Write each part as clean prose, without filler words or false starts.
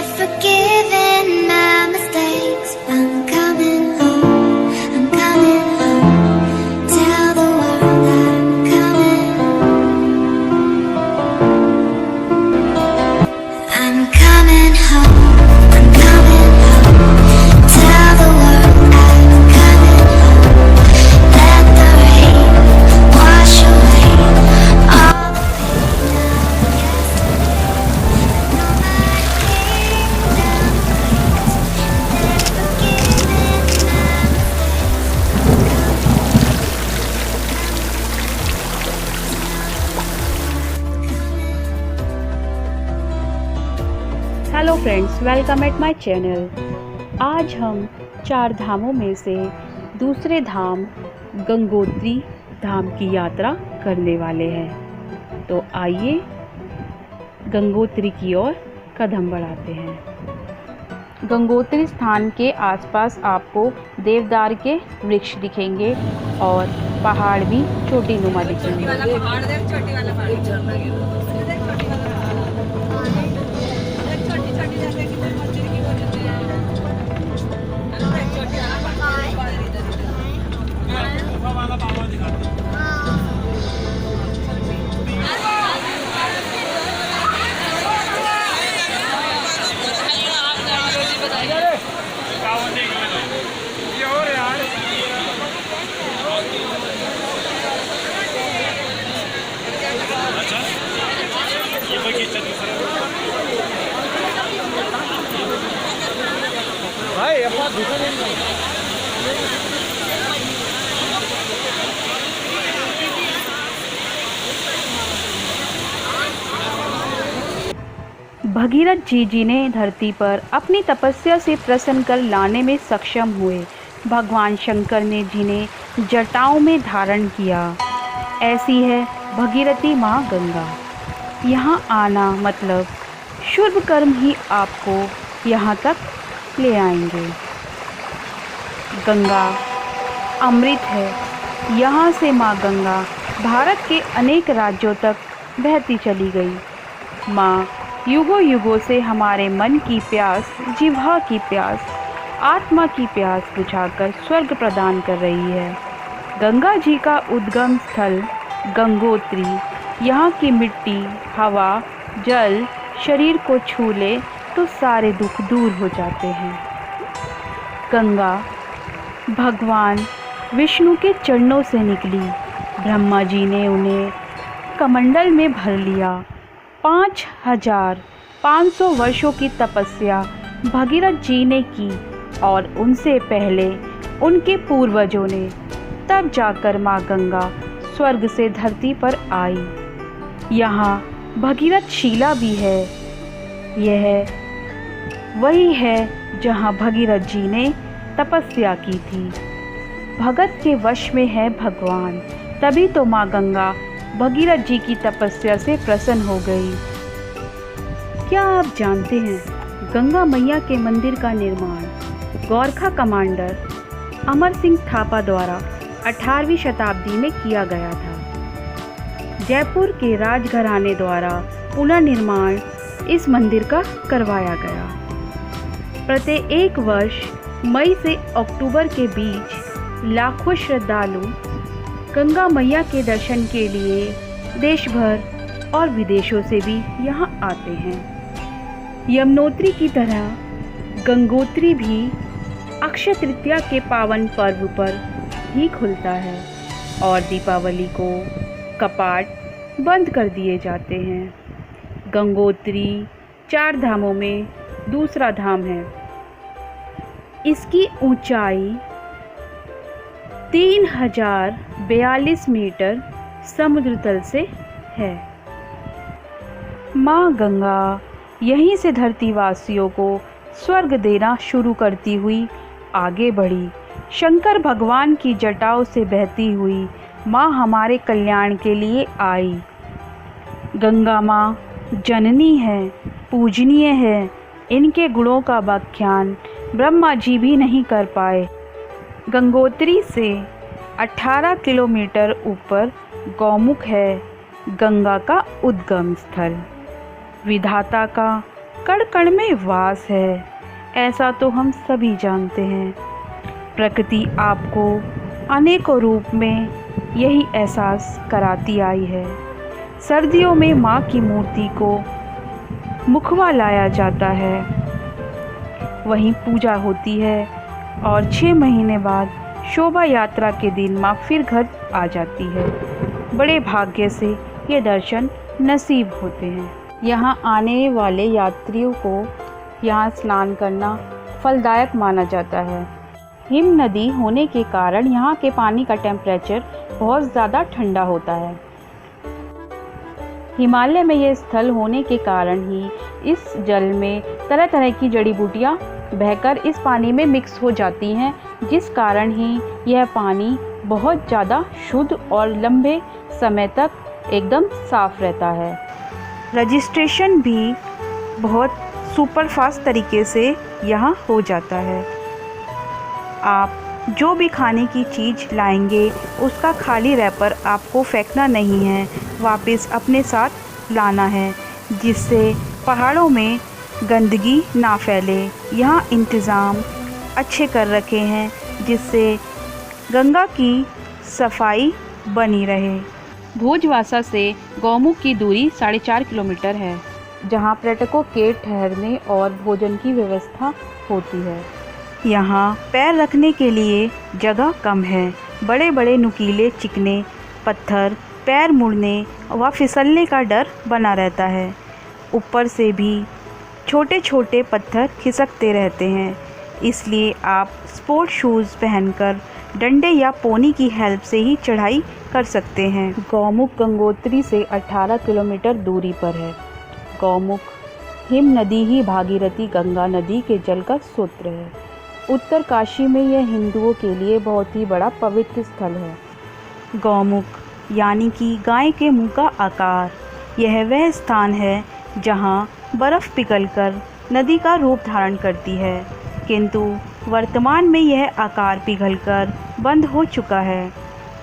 They've forgiven my mistakes. I'm coming home. I'm coming home. Tell the world I'm coming. I'm coming home. I'm coming home. Tell the world I'm coming home. Let the rain wash away all the pain of yesterday. I know my kingdom awaits. They've forgiven my mistakes. Hello friends, welcome at my channel. आज हम 4 धामों में से दूसरे धाम गंगोत्री धाम की यात्रा करने वाले हैं। तो आइए गंगोत्री की ओर कदम बढ़ाते हैं। गंगोत्री स्थान के आसपास आपको देवदार के वृक्ष दिखेंगे और पहाड़ भी चोटीनुमा दिखेंगे। भाई अपना दुकान भगीरथ जी ने धरती पर अपनी तपस्या से प्रसन्न कर लाने में सक्षम हुए। भगवान शंकर ने जिन्हें जटाओं में धारण किया, ऐसी है भगीरथी माँ गंगा। यहाँ आना मतलब शुभ कर्म ही आपको यहाँ तक ले आएंगे। गंगा अमृत है। यहाँ से माँ गंगा भारत के अनेक राज्यों तक बहती चली गई। माँ युगों युगों से हमारे मन की प्यास, जिह्वा की प्यास, आत्मा की प्यास बुझाकर स्वर्ग प्रदान कर रही है। गंगा जी का उद्गम स्थल गंगोत्री, यहाँ की मिट्टी, हवा, जल शरीर को छू ले तो सारे दुख दूर हो जाते हैं। गंगा भगवान विष्णु के चरणों से निकली। ब्रह्मा जी ने उन्हें कमंडल में भर लिया। 5500 वर्षों की तपस्या भगीरथ जी ने की और उनसे पहले उनके पूर्वजों ने। तब जाकर माँ गंगा स्वर्ग से धरती पर आई। यहाँ भगीरथ शिला भी है। यह वही है जहाँ भगीरथ जी ने तपस्या की थी। भगत के वश में है भगवान, तभी तो माँ गंगा भगीरथ जी की तपस्या से प्रसन्न हो गई। क्या आप जानते हैं गंगा मैया के मंदिर का निर्माण गोरखा कमांडर अमर सिंह थापा द्वारा 18वीं शताब्दी में किया गया था। जयपुर के राजघराने द्वारा पुनर्निर्माण इस मंदिर का करवाया गया। प्रत्येक वर्ष मई से अक्टूबर के बीच लाखों श्रद्धालु गंगा मैया के दर्शन के लिए देश भर और विदेशों से भी यहाँ आते हैं। यमुनोत्री की तरह गंगोत्री भी अक्षय तृतीया के पावन पर्व पर ही खुलता है और दीपावली को कपाट बंद कर दिए जाते हैं। गंगोत्री 4 धामों में दूसरा धाम है। इसकी ऊंचाई 3042 मीटर समुद्र तल से है। माँ गंगा यहीं से धरतीवासियों को स्वर्ग देना शुरू करती हुई आगे बढ़ी। शंकर भगवान की जटाओं से बहती हुई माँ हमारे कल्याण के लिए आई। गंगा माँ जननी है, पूजनीय है। इनके गुणों का व्याख्यान ब्रह्मा जी भी नहीं कर पाए। गंगोत्री से 18 किलोमीटर ऊपर गौमुख है गंगा का उद्गम स्थल। विधाता का कण कण में वास है, ऐसा तो हम सभी जानते हैं। प्रकृति आपको अनेकों रूप में यही एहसास कराती आई है। सर्दियों में माँ की मूर्ति को मुखवा लाया जाता है, वहीं पूजा होती है और 6 महीने बाद शोभा यात्रा के दिन माँ फिर घर आ जाती है। बड़े भाग्य से ये दर्शन नसीब होते हैं। यहाँ आने वाले यात्रियों को यहाँ स्नान करना फलदायक माना जाता है। हिम नदी होने के कारण यहाँ के पानी का टेम्परेचर बहुत ज़्यादा ठंडा होता है। हिमालय में यह स्थल होने के कारण ही इस जल में तरह तरह की जड़ी बूटियाँ बहकर इस पानी में मिक्स हो जाती हैं, जिस कारण ही यह पानी बहुत ज़्यादा शुद्ध और लंबे समय तक एकदम साफ रहता है। रजिस्ट्रेशन भी बहुत सुपरफास्ट तरीके से यहाँ हो जाता है। आप जो भी खाने की चीज़ लाएंगे उसका खाली रैपर आपको फेंकना नहीं है, वापस अपने साथ लाना है, जिससे पहाड़ों में गंदगी ना फैले। यहाँ इंतज़ाम अच्छे कर रखे हैं जिससे गंगा की सफाई बनी रहे। भोजवासा से गौमुख की दूरी 4.5 किलोमीटर है, जहाँ पर्यटकों के ठहरने और भोजन की व्यवस्था होती है। यहाँ पैर रखने के लिए जगह कम है। बड़े बड़े नुकीले चिकने पत्थर, पैर मुड़ने व फिसलने का डर बना रहता है। ऊपर से भी छोटे छोटे पत्थर खिसकते रहते हैं, इसलिए आप स्पोर्ट शूज़ पहनकर डंडे या पोनी की हेल्प से ही चढ़ाई कर सकते हैं। गौमुख गंगोत्री से 18 किलोमीटर दूरी पर है। गौमुख हिम नदी ही भागीरथी गंगा नदी के जल का स्रोत है। उत्तर काशी में यह हिंदुओं के लिए बहुत ही बड़ा पवित्र स्थल है। गौमुख यानी कि गाय के मुंह का आकार, यह वह स्थान है जहां बर्फ़ पिघलकर नदी का रूप धारण करती है, किंतु वर्तमान में यह आकार पिघलकर बंद हो चुका है।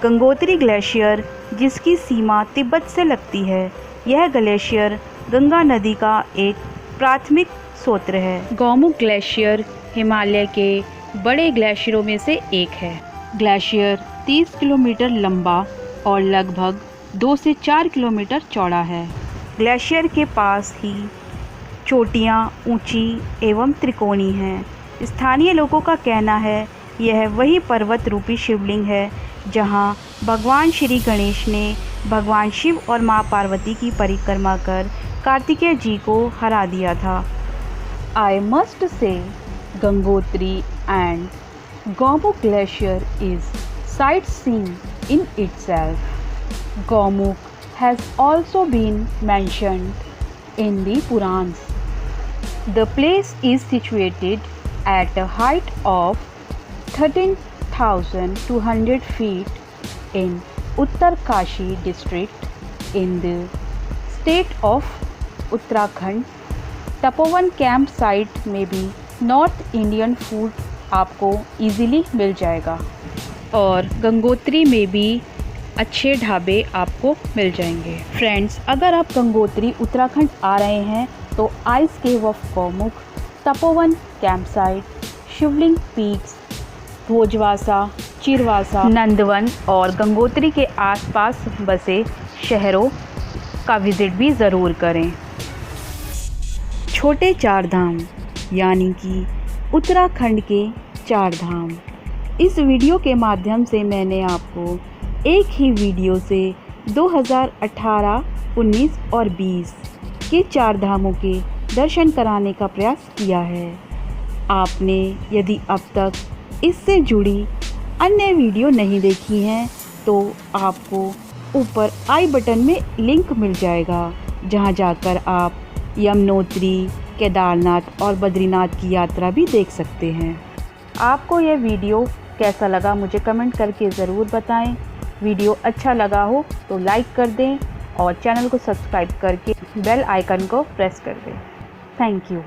गंगोत्री ग्लेशियर, जिसकी सीमा तिब्बत से लगती है, यह ग्लेशियर गंगा नदी का एक प्राथमिक स्रोत है। गौमुख ग्लेशियर हिमालय के बड़े ग्लेशियरों में से एक है। ग्लेशियर 30 किलोमीटर लंबा और लगभग 2 से 4 किलोमीटर चौड़ा है। ग्लेशियर के पास ही चोटियाँ ऊंची एवं त्रिकोणी हैं। स्थानीय लोगों का कहना है यह वही पर्वत रूपी शिवलिंग है जहां भगवान श्री गणेश ने भगवान शिव और मां पार्वती की परिक्रमा कर कार्तिकेय जी को हरा दिया था। I must say Gangotri and Gomukh Glacier is sightseeing in itself. Gomukh has also been mentioned in the Purans. The place is situated at a height of 13,200 feet in Uttarkashi district in the state of Uttarakhand. Tapovan camp site में भी north Indian food आपको easily मिल जाएगा और गंगोत्री में भी अच्छे ढाबे आपको मिल जाएंगे। फ्रेंड्स, अगर आप गंगोत्री उत्तराखंड आ रहे हैं तो ice cave of Gaumukh, Tapovan camp site, Shivling peaks, Bhojwasa, Chirwasa, Nandavan और गंगोत्री के आसपास बसे शहरों का विज़िट भी ज़रूर करें। छोटे चार धाम यानी कि उत्तराखंड के चार धाम। इस वीडियो के माध्यम से मैंने आपको एक ही वीडियो से 2018, 19 और 20 के चार धामों के दर्शन कराने का प्रयास किया है। आपने यदि अब तक इससे जुड़ी अन्य वीडियो नहीं देखी हैं तो आपको ऊपर आई बटन में लिंक मिल जाएगा, जहां जाकर आप यमुनोत्री, केदारनाथ और बद्रीनाथ की यात्रा भी देख सकते हैं। आपको यह वीडियो कैसा लगा मुझे कमेंट करके ज़रूर बताएं। वीडियो अच्छा लगा हो तो लाइक कर दें और चैनल को सब्सक्राइब करके बेल आइकन को प्रेस कर दें। Thank you.